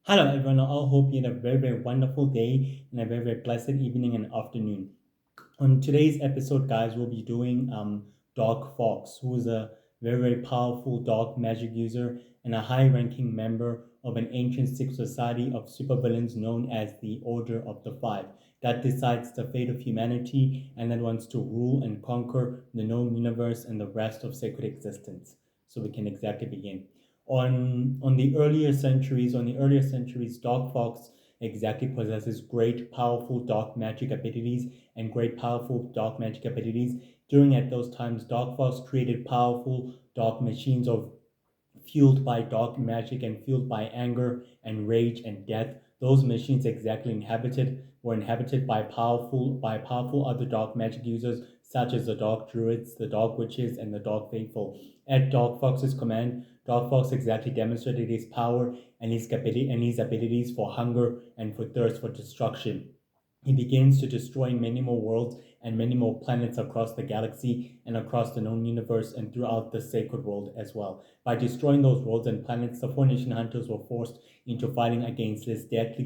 Hello, everyone. I all hope you had a very wonderful day and a very blessed evening and afternoon. On today's episode, guys, we'll be doing Doc Fox, who is a very powerful dark magic user and a high-ranking member of an ancient secret society of supervillains known as the Order of the Five that decides the fate of humanity and that wants to rule and conquer the known universe and the rest of sacred existence. So we can exactly begin. On the earlier centuries, Dark Fox exactly possesses great powerful dark magic abilities and great powerful dark magic abilities. During at those times, Dark Fox created powerful dark machines of fueled by dark magic and fueled by anger and rage and death. Those machines exactly inhabited were inhabited by powerful other dark magic users such as the Dark Druids, the Dark Witches, and the Dark Faithful. At Dark Fox's command, Dark Fox exactly demonstrated his power and his abilities for hunger and for thirst for destruction. He begins to destroy many more worlds and many more planets across the galaxy and across the known universe and throughout the sacred world as well. By destroying those worlds and planets, the Four Nation Hunters were forced into fighting against this deadly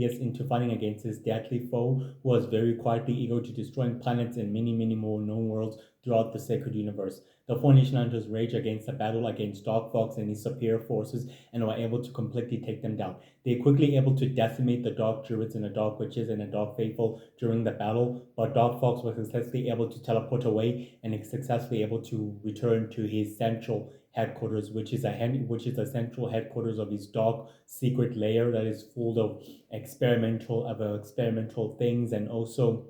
foe who was very quietly eager to destroying planets and many more known worlds throughout the sacred universe. The Four Nation Hunters raged against the battle against Dark Fox and his superior forces and were able to completely take them down. They quickly able to decimate the Dark Druids and the Dark Witches and the Dark Faithful during the battle, but Dark Fox was successfully able to teleport away and is successfully able to return to his central headquarters, which is the central headquarters of his dark secret lair that is full of experimental things and also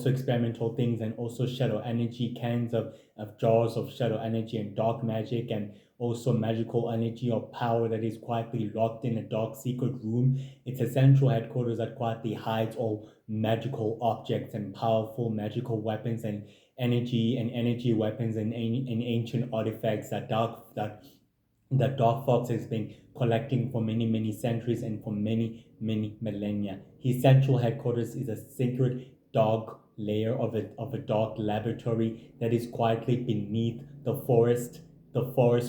experimental things and also shadow energy cans of jars of shadow energy and dark magic and also magical energy or power that is quietly locked in a dark secret room. It's a central headquarters that quietly hides all magical objects and powerful magical weapons and energy weapons and ancient artifacts that Dark Fox has been collecting for many centuries and for many millennia. His central headquarters is a secret dark layer of a dark laboratory that is quietly beneath the forest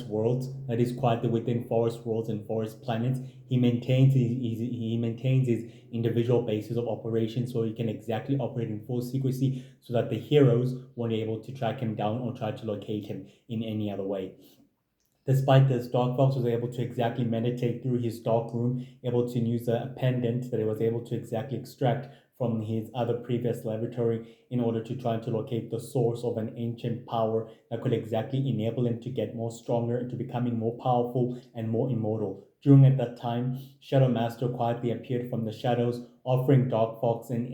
worlds, that is quietly within forest worlds and forest planets. He maintains his individual bases of operations so he can exactly operate in full secrecy so that the heroes won't be able to track him down or try to locate him in any other way. Despite this, Dark Fox was able to exactly meditate through his dark room, able to use a pendant that he was able to exactly extract from his other previous laboratory in order to try to locate the source of an ancient power that could exactly enable him to get more stronger, to becoming more powerful and more immortal. During at that time, Shadow Master quietly appeared from the shadows, offering Dark Fox an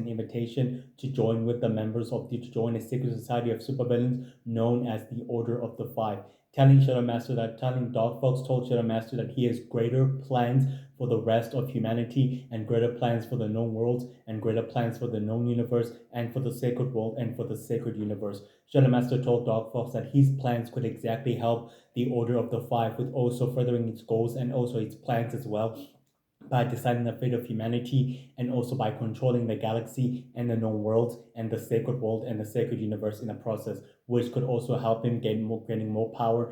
invitation to join with the members of the to join a secret society of supervillains known as the Order of the Five. Telling Dark Fox told Shadow Master that he has greater plans for the rest of humanity and greater plans for the known worlds and greater plans for the known universe and for the sacred world and for the sacred universe. Shadow Master told Dark Fox that his plans could exactly help the Order of the Five with also furthering its goals and also its plans as well by deciding the fate of humanity and also by controlling the galaxy and the known worlds and the sacred world and the sacred universe in the process, which could also help him gaining more power,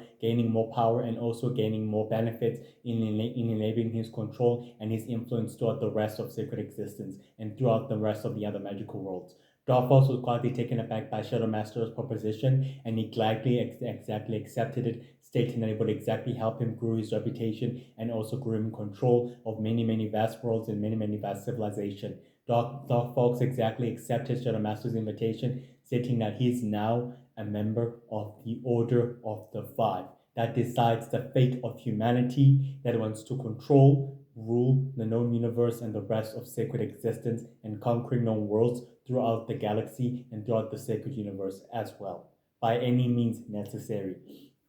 and also gaining more benefits in enabling his control and his influence throughout the rest of sacred existence and throughout the rest of the other magical worlds. Darfos was quietly taken aback by Shadow Master's proposition, and he gladly exactly accepted it, stating that it would exactly help him grow his reputation and also grow him control of many vast worlds and many vast civilization. Dark Fox exactly accepted Shadow Master's invitation, stating that he is now a member of the Order of the Five that decides the fate of humanity, that wants to control, rule the known universe and the rest of sacred existence, and conquering known worlds throughout the galaxy and throughout the sacred universe as well, by any means necessary.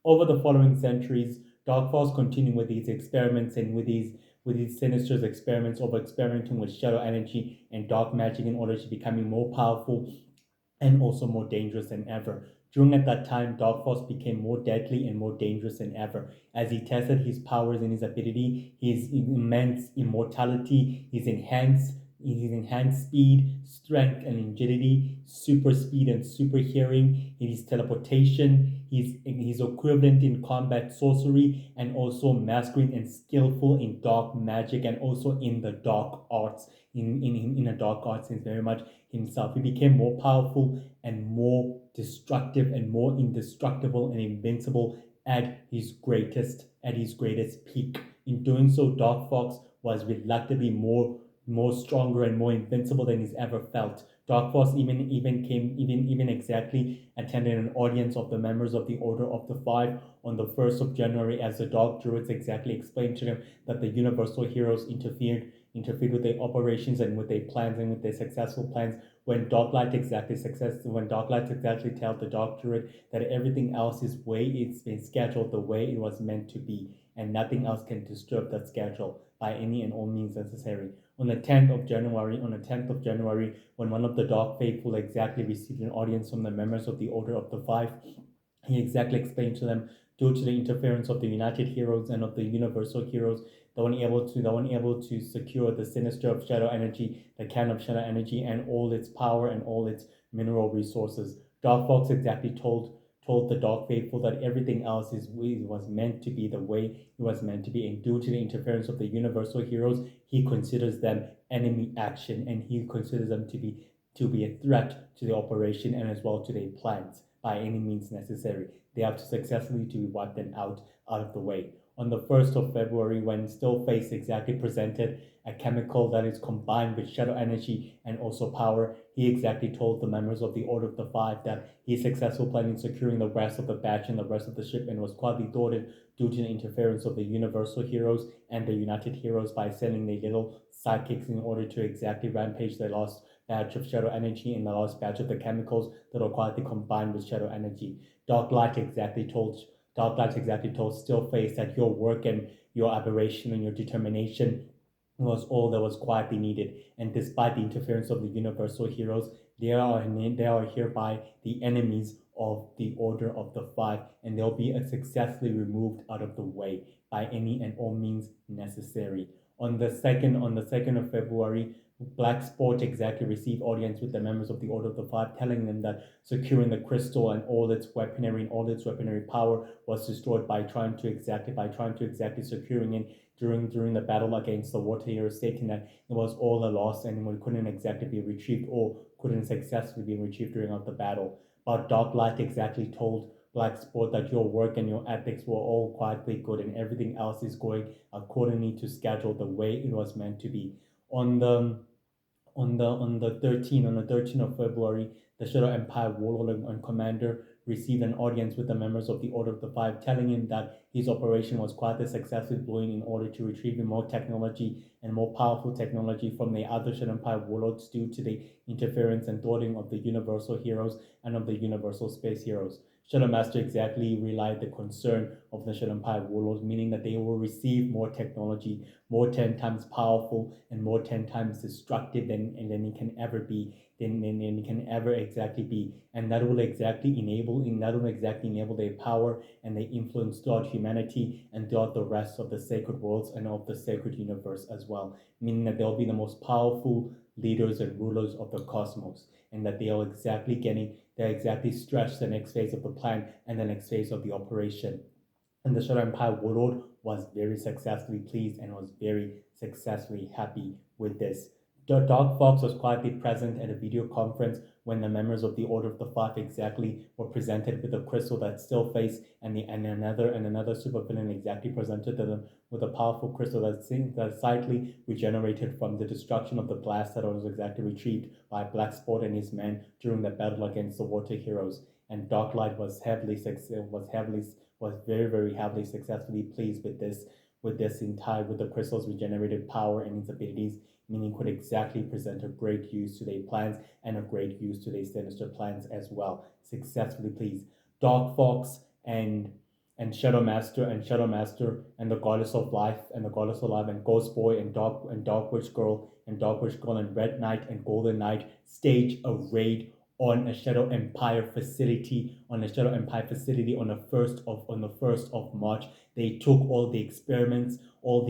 Over the following centuries, Dark Force continued with these experiments and with these sinister experiments of experimenting with shadow energy and dark magic in order to becoming more powerful and also more dangerous than ever. During at that time, Dark Force became more deadly and more dangerous than ever as he tested his powers and his ability, his immense immortality, his enhanced His enhanced speed, strength, and agility, super speed and super hearing, his teleportation, his equivalent in combat sorcery, and also mastering and skillful in dark magic and also in the dark arts. In the dark arts, he's very much himself. He became more powerful and more destructive and more indestructible and invincible at his greatest peak. In doing so, Dark Fox was reluctantly more stronger and more invincible than he's ever felt. Dark Fox even exactly attended an audience of the members of the Order of the Five on the 1st of January as the Dark Druids exactly explained to them that the Universal Heroes interfered with their operations and with their plans and with their successful plans when Darklight exactly tells the Dark Druid that everything else is way it's been scheduled the way it was meant to be, and nothing else can disturb that schedule by any and all means necessary. On the 10th of January, when one of the Dark Faithful exactly received an audience from the members of the Order of the Five, he exactly explained to them, due to the interference of the United Heroes and of the Universal Heroes, they weren't able to secure the sinister of shadow energy, the can of shadow energy, and all its power and all its mineral resources. Dark Fox exactly told the Dark Faithful that everything else was meant to be the way it was meant to be, and due to the interference of the Universal Heroes, he considers them enemy action, and he considers them to be a threat to the operation and as well to their plans by any means necessary. They have to successfully to wipe them out of the way. On the 1st of February, when Stillface exactly presented a chemical that is combined with shadow energy and also power, he exactly told the members of the Order of the Five that his successful plan in securing the rest of the batch and the rest of the shipment was quite thwarted due to the interference of the Universal Heroes and the United Heroes by sending their little sidekicks in order to exactly rampage their lost batch of shadow energy and the last batch of the chemicals that are quietly combined with shadow energy. Dark Light exactly told Stillface that your work and your aberration and your determination was all that was quietly needed. And despite the interference of the Universal Heroes, they are hereby the enemies of the Order of the Five, and they'll be successfully removed out of the way by any and all means necessary. On the second of February, Black Sport exactly received audience with the members of the Order of the Five, telling them that securing the crystal and all its weaponry power was destroyed by trying to exactly securing it during the battle against the Water Hero, stating that it was all a loss and it couldn't exactly be retrieved or couldn't successfully be retrieved during the battle. But Dark Light exactly told Black Sport that your work and your ethics were all quietly good and everything else is going accordingly to schedule the way it was meant to be. On the on the 13th of February, the Shadow Empire warlord and commander received an audience with the members of the Order of the Five, telling him that his operation was quite a successful blowing in order to retrieve more technology and more powerful technology from the other Shadow Empire warlords due to the interference and thwarting of the Universal Heroes and of the Universal Space Heroes. Shadow Master exactly relayed the concern of the Shadow Empire warlords, meaning that they will receive more technology, more 10 times powerful and more 10 times destructive than it can ever be, than it can ever exactly be. And that will exactly enable their power and their influence throughout humanity and throughout the rest of the sacred worlds and of the sacred universe as well. Meaning that they'll be the most powerful leaders and rulers of the cosmos, and that they're exactly stretched the next phase of the plan and the next phase of the operation. And the Shadow Empire warlord was very successfully pleased and was very successfully happy with this. The Dark Fox was quietly present at a video conference when the members of the Order of the Five exactly were presented with a crystal that still face and another supervillain exactly presented to them with a powerful crystal that slightly regenerated from the destruction of the blast that was exactly retrieved by Blacksport and his men during the battle against the Water Heroes. And Darklight was very very heavily successfully pleased with the crystal's regenerated power and its abilities, meaning could exactly present a great use to their plans and a great use to their sinister plans as well. Successfully pleased. Dark Fox and Shadow Master and the Goddess of Life and Ghost Boy and Dark Witch Girl and Red Knight and Golden Knight stage a raid on a Shadow Empire facility on the 1st of March. They took all the experiments of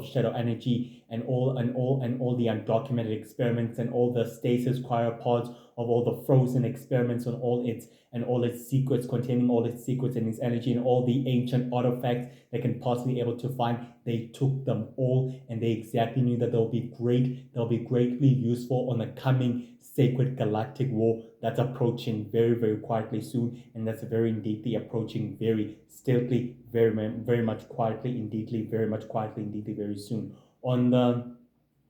shadow energy and all the undocumented experiments and all the stasis cryopods of all the frozen experiments and all its secrets, containing all its secrets and its energy and all the ancient artifacts they can possibly able to find. They took them all, and they exactly knew that they'll be greatly useful on the coming sacred galactic war that's approaching very, very quietly soon, and that's very indeedly approaching very stealthily, very much quietly, indeedly, very much quietly, indeedly, very soon. On the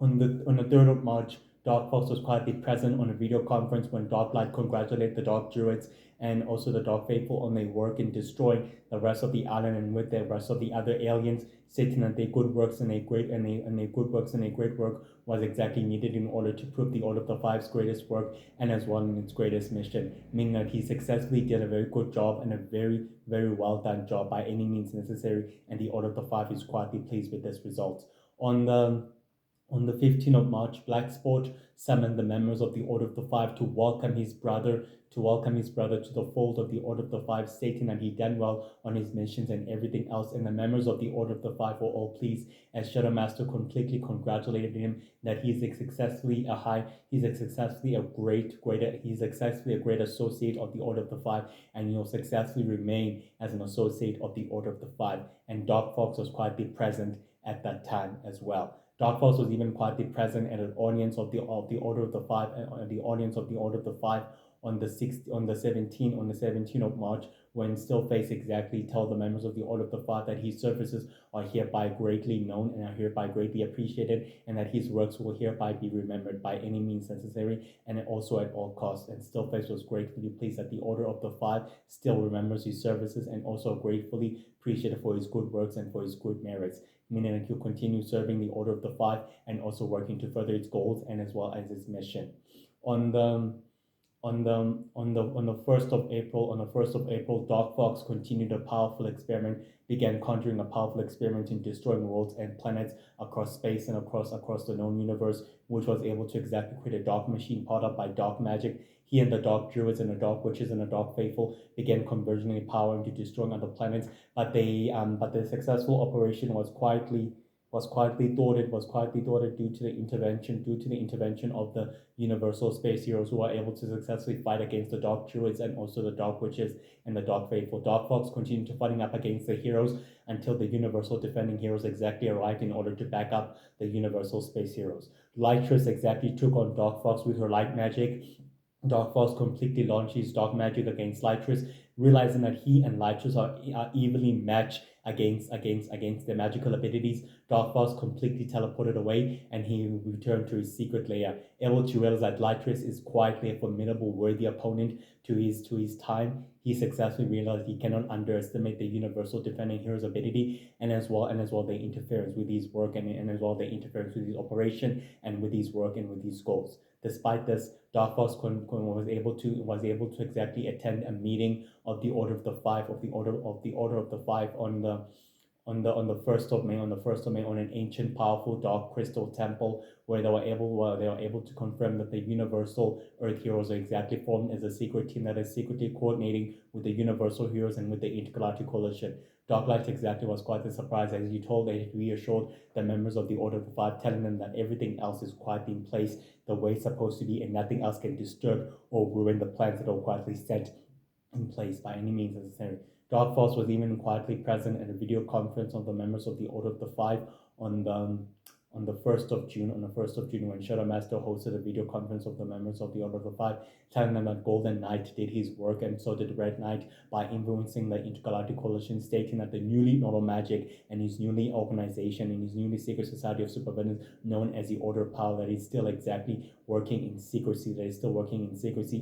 3rd of March, Dark Fox was quietly present on a video conference when Dark Light congratulated the Dark Druids and also the Dark Faithful on their work in destroying the rest of the island and with the rest of the other aliens, stating that their good works and their great work was exactly needed in order to prove the Order of the Five's greatest work and as well in its greatest mission, meaning that he successfully did a very good job and a very, very well done job by any means necessary, and the Order of the Five is quietly pleased with this result. On the 15th of March, Blacksport summoned the members of the Order of the Five to welcome his brother to the fold of the Order of the Five, stating that he done well on his missions and everything else. And the members of the Order of the Five were all pleased, as Shadow Master completely congratulated him that he's successfully a great associate of the Order of the Five, and he'll successfully remain as an associate of the Order of the Five. And Dark Fox was quietly present at that time as well. Dark Fox was even quietly present at an audience of the Order of the Five, the audience of the Order of the Five on the 17th of March, when Stillface exactly told the members of the Order of the Five that his services are hereby greatly known and are hereby greatly appreciated, and that his works will hereby be remembered by any means necessary and also at all costs. And Stillface was gratefully pleased that the Order of the Five still remembers his services and also gratefully appreciated for his good works and for his good merits, meaning that he'll continue serving the Order of the Five and also working to further its goals and as well as its mission. On the 1st of April, Dark Fox began conjuring a powerful experiment in destroying worlds and planets across space and across the known universe, which was able to exactly create a dark machine powered up by dark magic. He and the Dark Druids and the Dark Witches and the Dark Faithful began converging in power into destroying other planets, but the successful operation was quietly thwarted due to the intervention of the Universal Space Heroes, who were able to successfully fight against the Dark Druids and also the Dark Witches and the Dark Faithful. Dark Fox continued to fighting up against the heroes until the Universal Defending Heroes exactly arrived in order to back up the Universal Space Heroes. Lightress exactly took on Dark Fox with her light magic. Dark Fox completely launched his dark magic against Lightress, realizing that he and Lightress are evenly matched against their magical abilities. Dark Fox completely teleported away and he returned to his secret lair, able to realize that Lightress is quietly a formidable, worthy opponent to his time. He successfully realized he cannot underestimate the Universal Defending Hero's ability and as well their interference with his work and as well their interference with his operation and with his work and with his goals. Despite this, Dark Fox was able to exactly attend a meeting of the Order of the Five on the 1st of May on an ancient powerful dark crystal temple, where they were able to confirm that the Universal Earth Heroes are exactly formed as a secret team that is secretly coordinating with the Universal Heroes and with the Intergalactic Coalition. Darklight exactly was quite a surprise, as he reassured the members of the Order of the Five, telling them that everything else is quietly in place the way it's supposed to be and nothing else can disturb or ruin the plans that are quietly set in place by any means necessary. Dark Force was even quietly present at a video conference of the members of the Order of the Five on the 1st of June, when Shadow Master hosted a video conference of the members of the Order of the Five, telling them that Golden Knight did his work and so did Red Knight by influencing the Intergalactic Coalition, stating that the newly normal magic and his newly organization and his newly secret society of supervillains known as the Order of Power that is still exactly working in secrecy,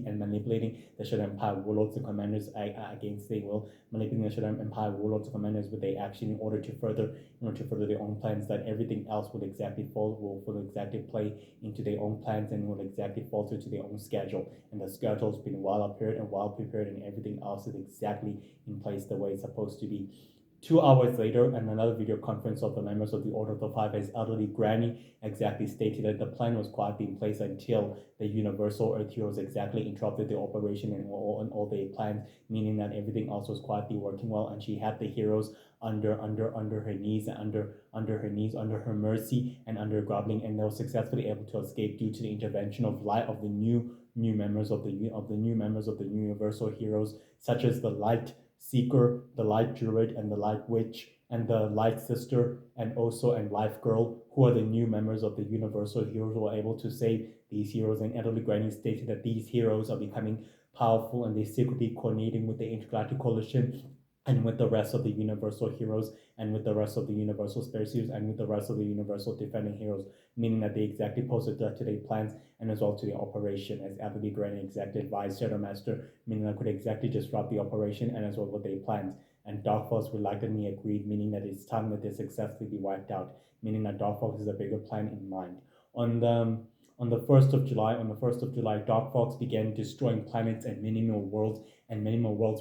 and manipulating the Shadow Empire warlords and commanders against their will, manipulating the Shadow Empire warlords and commanders with their action in order to further their own plans, that everything else will exactly play into their own plans and will exactly fall to their own schedule. And the schedule's been well prepared and everything else is exactly in place the way it's supposed to be 2 hours later, in another video conference of the members of the Order of the Five, his elderly granny exactly stated that the plan was quietly in place until the Universal Earth Heroes exactly interrupted the operation and all their plans, meaning that everything else was quietly working well, and she had the heroes under her knees and under her mercy and under groveling, and they were successfully able to escape due to the intervention of light of the new members of the new members of the Universal Heroes, such as the Light Seeker, the Light Druid, and the Light Witch, and the Light Sister, and also and Life Girl, who are the new members of the Universal Heroes, who are able to save these heroes. And Elderly Granny stated that these heroes are becoming powerful, and they secretly coordinating with the Intergalactic Coalition and with the rest of the Universal Heroes, and with the rest of the Universal Space Heroes, and with the rest of the Universal Defending Heroes, meaning that they exactly posted to their plans and as well to the operation, as Elderly Granny exactly advised Shadow Master, meaning that could exactly disrupt the operation and as well with their plans. And Dark Fox reluctantly agreed, meaning that it's time that they successfully be wiped out, meaning that Dark Fox has a bigger plan in mind. On the 1st of July, Dark Fox began destroying planets and many more worlds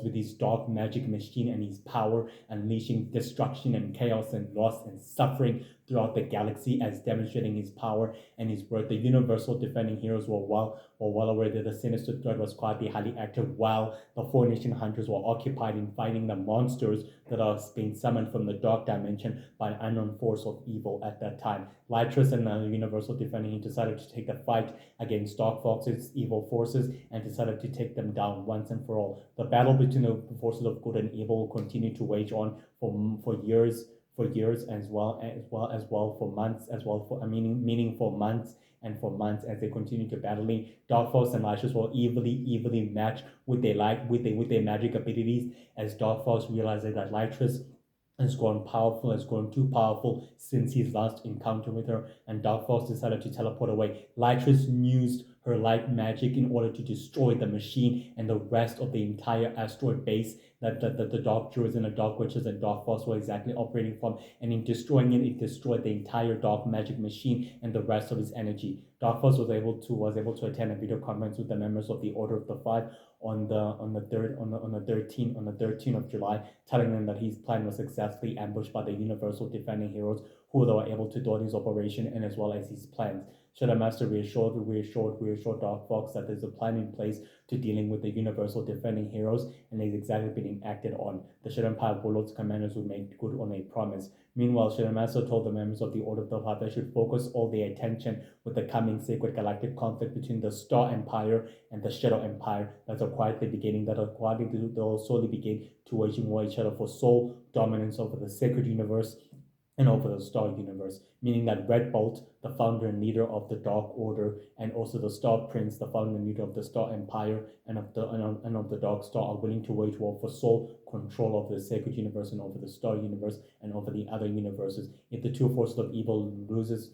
with his dark magic machine and his power, unleashing destruction and chaos and loss and suffering throughout the galaxy, as demonstrating his power and his worth. The Universal Defending Heroes were well aware that the sinister threat was quietly highly active, while the Four Nation Hunters were occupied in fighting the monsters that are being summoned from the dark dimension by an unknown force of evil at that time. Lytris and the Universal Defending Heroes decided to take the fight against Dark Fox's evil forces and decided to take them down once and for all. The battle between the forces of good and evil will continue to wage on for years, as well for months, as well for meaning for months and for months, as they continue to battling. Dark Fox and Lytris will evilly match with their magic abilities, as Dark Fox realizes that Lytris has grown too powerful since his last encounter with her, and Dark Fox decided to teleport away. Lytris used her light magic in order to destroy the machine and the rest of the entire asteroid base that the Dark Druids and the Dark Witches and Dark Fox were exactly operating from, and in destroying it, it destroyed the entire dark magic machine and the rest of its energy. Dark Fox was able to attend a video conference with the members of the Order of the Five on the 13th of July, telling them that his plan was successfully ambushed by the Universal Defending Heroes, who were able to thwart his operation and as well as his plans. Shadow Master reassured Dark Fox that there's a plan in place to dealing with the Universal Defending Heroes, and is exactly being acted on. The Shadow Empire Warlords commanders would make good on a promise. Meanwhile, Shadow Master told the members of the Order of the Five they should focus all their attention with the coming sacred galactic conflict between the Star Empire and the Shadow Empire that are quietly they'll slowly begin to waging war each other for sole dominance over the sacred universe and over the Star Universe, meaning that Red Bolt, the founder and leader of the Dark Order, and also the Star Prince, the founder and leader of the Star Empire and of the Dark Star, are willing to wage war for sole control of the Sacred Universe and over the Star Universe and over the other universes. If the two forces of evil loses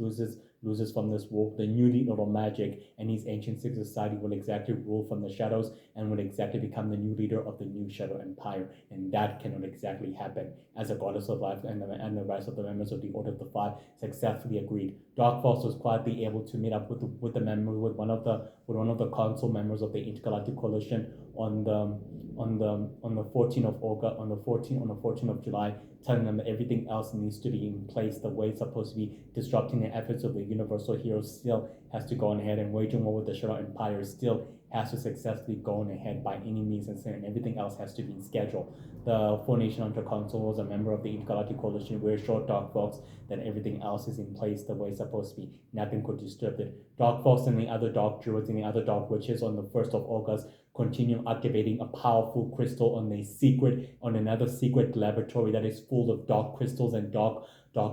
from this war, the new leader of magic and his ancient secret society will exactly rule from the shadows and will exactly become the new leader of the new Shadow Empire, and that cannot exactly happen, as the Goddess of Life and the rest of the members of the Order of the Five successfully agreed. Dark Fox was quietly able to meet up with one of the council members of the Intergalactic Coalition on the 14th of August, on the 14th of July, telling them that everything else needs to be in place the way it's supposed to be. Disrupting the efforts of the Universal Heroes still has to go on ahead, and waging war with the Shadow Empire still has to successfully go on ahead by any means necessary, and everything else has to be in schedule. The Four Nation Hunter Council was a member of the Intergalactic Coalition, reassured Dark Fox that everything else is in place the way it's supposed to be. Nothing could disturb it. Dark Fox and the other Dark Druids and the other Dark Witches on the 1st of August continue activating a powerful crystal on another secret laboratory that is full of dark crystals and dark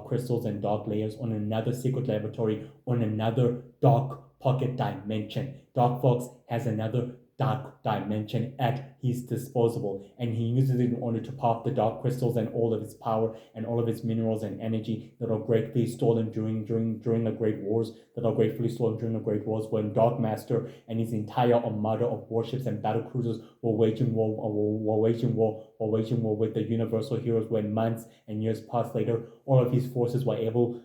crystals and dark layers, on another secret laboratory on another dark pocket dimension. Dark Fox has another dark dimension at his disposal, and he uses it in order to pop the dark crystals and all of its power and all of its minerals and energy that are gratefully stolen during the Great Wars, when Dark Master and his entire armada of warships and battle cruisers were waging war with the Universal Heroes. When months and years passed later, all of his forces were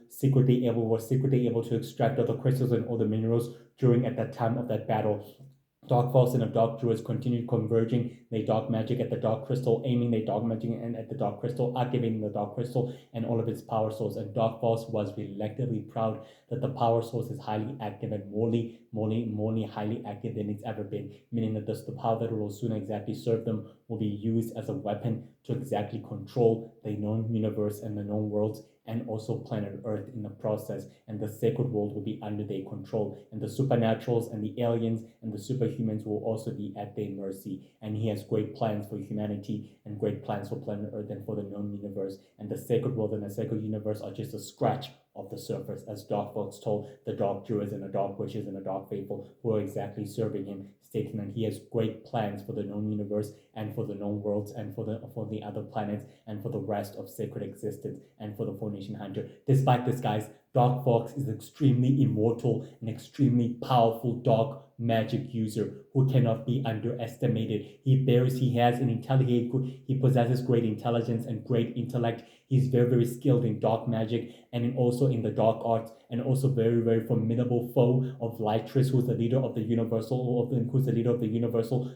secretly able to extract all the crystals and all the minerals during at that time of that battle. Dark Fox and the Dark Druids continued converging their dark magic at the Dark Crystal, aiming their dark magic and at the Dark Crystal, activating the Dark Crystal and all of its power source. And Dark Fox was relatively proud that the power source is highly active and more highly active than it's ever been, meaning that the power that will soon exactly serve them will be used as a weapon to exactly control the known universe and the known worlds and also planet Earth in the process, and the sacred world will be under their control, and the supernaturals and the aliens and the superhumans will also be at their mercy. And he has great plans for humanity and great plans for planet Earth and for the known universe. And the sacred world and the sacred universe are just a scratch of the surface, as Dark Fox told the Dark Druids and the Dark Witches and the Dark Faithful who are exactly serving him, stating that he has great plans for the known universe and for the known worlds and for the other planets and for the rest of sacred existence and for the Formation Hunter. Despite this, guys, Dark Fox is extremely immortal and extremely powerful dark magic user who cannot be underestimated. He possesses great intelligence and great intellect. He's very skilled in dark magic and also in the dark arts, and also very formidable foe of Lytris, who's the leader of the Universal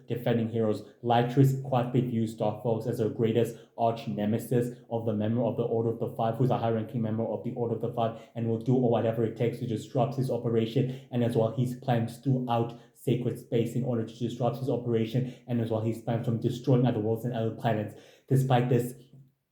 Defending Heroes. Lytris quietly views Dark Fox as her greatest arch nemesis of the member of the Order of the Five, who's a high-ranking member of the Order of the Five, and will do whatever it takes to disrupt his operation, and as well his plans throughout sacred space in order to disrupt his operation, and as well his plans from destroying other worlds and other planets. Despite this,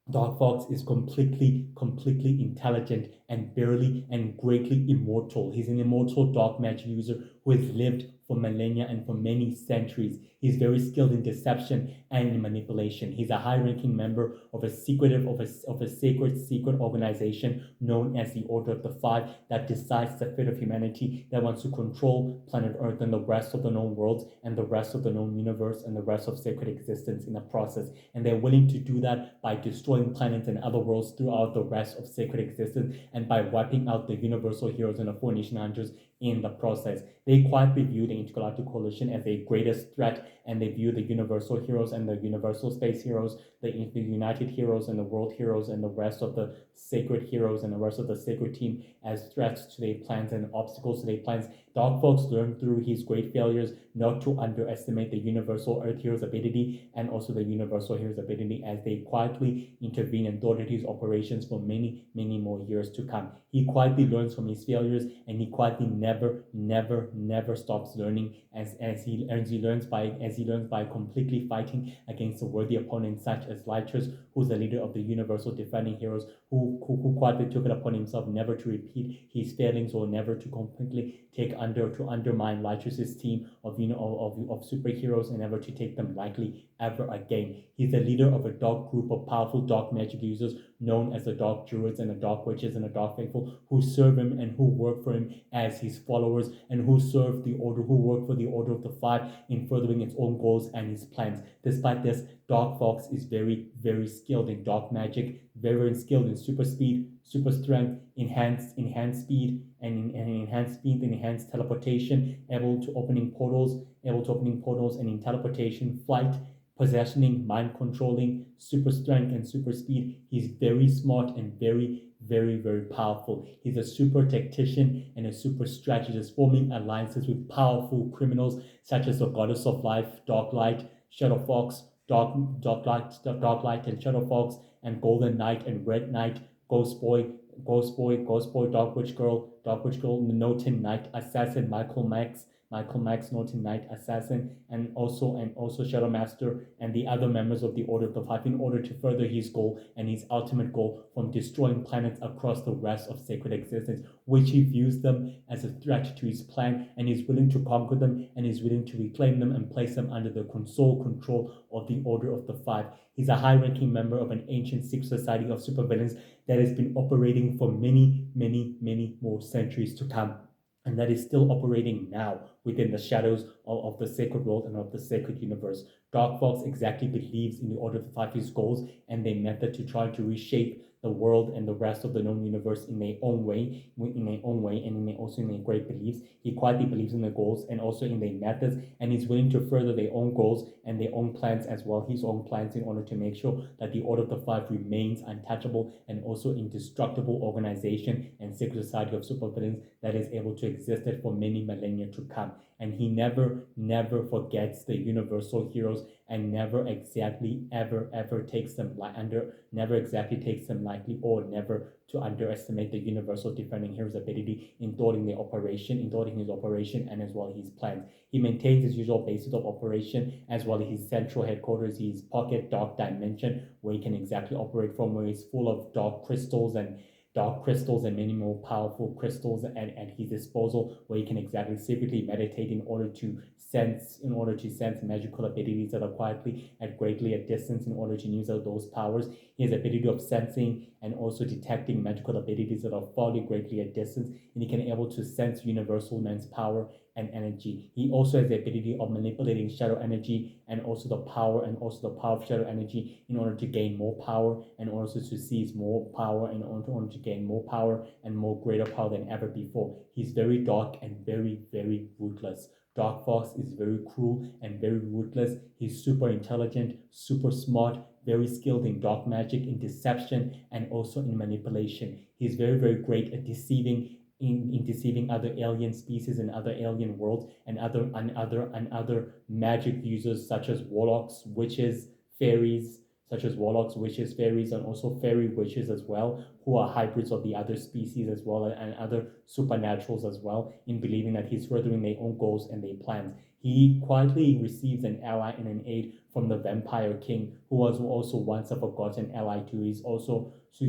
Dark Fox is completely intelligent and barely and greatly immortal. He's an immortal dark magic user who has lived for millennia and for many centuries. He's very skilled in deception and in manipulation. He's a high-ranking member of a sacred organization known as the Order of the Five that decides the fate of humanity, that wants to control planet Earth and the rest of the known worlds and the rest of the known universe and the rest of sacred existence in the process. And they're willing to do that by destroying planets and other worlds throughout the rest of sacred existence and by wiping out the universal heroes and the Formation Hunters in the process. They quietly view the Intergalactic Coalition as their greatest threat, and they view the Universal Heroes and the Universal Space Heroes, the United Heroes and the World Heroes and the rest of the Sacred Heroes and the rest of the Sacred Team as threats to their plans and obstacles to their plans. Dark Fox learned through his great failures not to underestimate the Universal Earth Heroes' ability and also the Universal Heroes' ability, as they quietly intervene and thwarted his operations for many more years to come. He quietly learns from his failures, and he quietly never stops learning as he learns by completely fighting against a worthy opponent such as Lytris, who's the leader of the Universal Defending Heroes, who quietly took it upon himself never to repeat his failings or never to completely undermine Lytris's team of superheroes and never to take them lightly ever again. He's the leader of a dark group of powerful dark magic users known as the Dark Druids and the Dark Witches and the Dark Faithful, who serve him and who work for him as his followers and who work for the Order of the Five in furthering its own goals and his plans. Despite this, Dark Fox is very skilled in dark magic, very skilled in super speed, super strength, enhanced speed, and enhanced teleportation, able to opening portals, and in teleportation, flight, possessioning, mind controlling, super strength, and super speed. He's very smart and very powerful. He's a super tactician and a super strategist, forming alliances with powerful criminals such as the Goddess of Life, Dark Light, Shadow Fox, Dark Light and Shadow Fox, and Golden Knight and Red Knight, Ghost Boy, Dark Witch Girl, Noten Knight Assassin, Michael Max, Norton Knight Assassin, and also Shadow Master and the other members of the Order of the Five, in order to further his goal and his ultimate goal from destroying planets across the rest of sacred existence, which he views them as a threat to his plan, and is willing to conquer them and is willing to reclaim them and place them under the sole control of the Order of the Five. He's a high-ranking member of an ancient secret society of supervillains that has been operating for many more centuries to come, and that is still operating now within the shadows of the sacred world and of the sacred universe. Dark Fox exactly believes in the Order of the Five, his goals, and their method to try to reshape the world and the rest of the known universe in their own way, and also in their great beliefs. He quietly believes in their goals and also in their methods, and is willing to further their own goals and their own plans as well, his own plans, in order to make sure that the Order of the Five remains untouchable and also indestructible organization and secret society of supervillains that is able to exist for many millennia to come. And he never forgets the universal heroes, and never exactly ever takes them never exactly takes them lightly, or never to underestimate the universal defending hero's ability in thwarting his operation, and as well his plans. He maintains his usual basis of operation, as well as his central headquarters, his pocket dark dimension, where he can exactly operate from, where he's full of dark crystals and many more powerful crystals at his disposal, where he can exactly secretly meditate in order to sense magical abilities that are quietly at greatly at distance in order to use out those powers. He has the ability of sensing and also detecting magical abilities that are fairly greatly at distance, and he can able to sense universal man's power and energy. He also has the ability of manipulating shadow energy, and also the power of shadow energy in order to gain more power, and also to seize more power in order to gain more power and more greater power than ever before. He's very dark and very ruthless. Dark Fox is very cruel and very ruthless. He's super intelligent, super smart, very skilled in dark magic, in deception, and also in manipulation. He's very great at in deceiving other alien species and other alien worlds, and other magic users such as warlocks, witches, fairies, and also fairy witches as well, who are hybrids of the other species as well, and other supernaturals as well, in believing that he's furthering their own goals and their plans. He quietly receives an ally and an aid from the Vampire King, who was also once a forgotten ally to his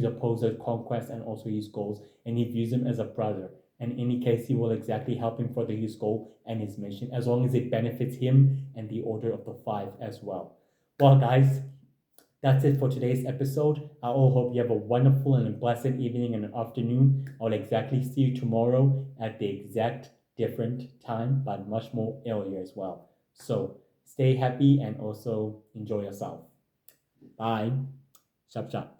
opposed conquest and also his goals, and he views him as a brother. And in any case, he will exactly help him further his goal and his mission, as long as it benefits him and the Order of the Five as well. Well, guys, that's it for today's episode. I all hope you have a wonderful and a blessed evening and afternoon. I'll exactly see you tomorrow at the exact different time, but much more earlier as well. So stay happy and also enjoy yourself. Bye. Shop shop.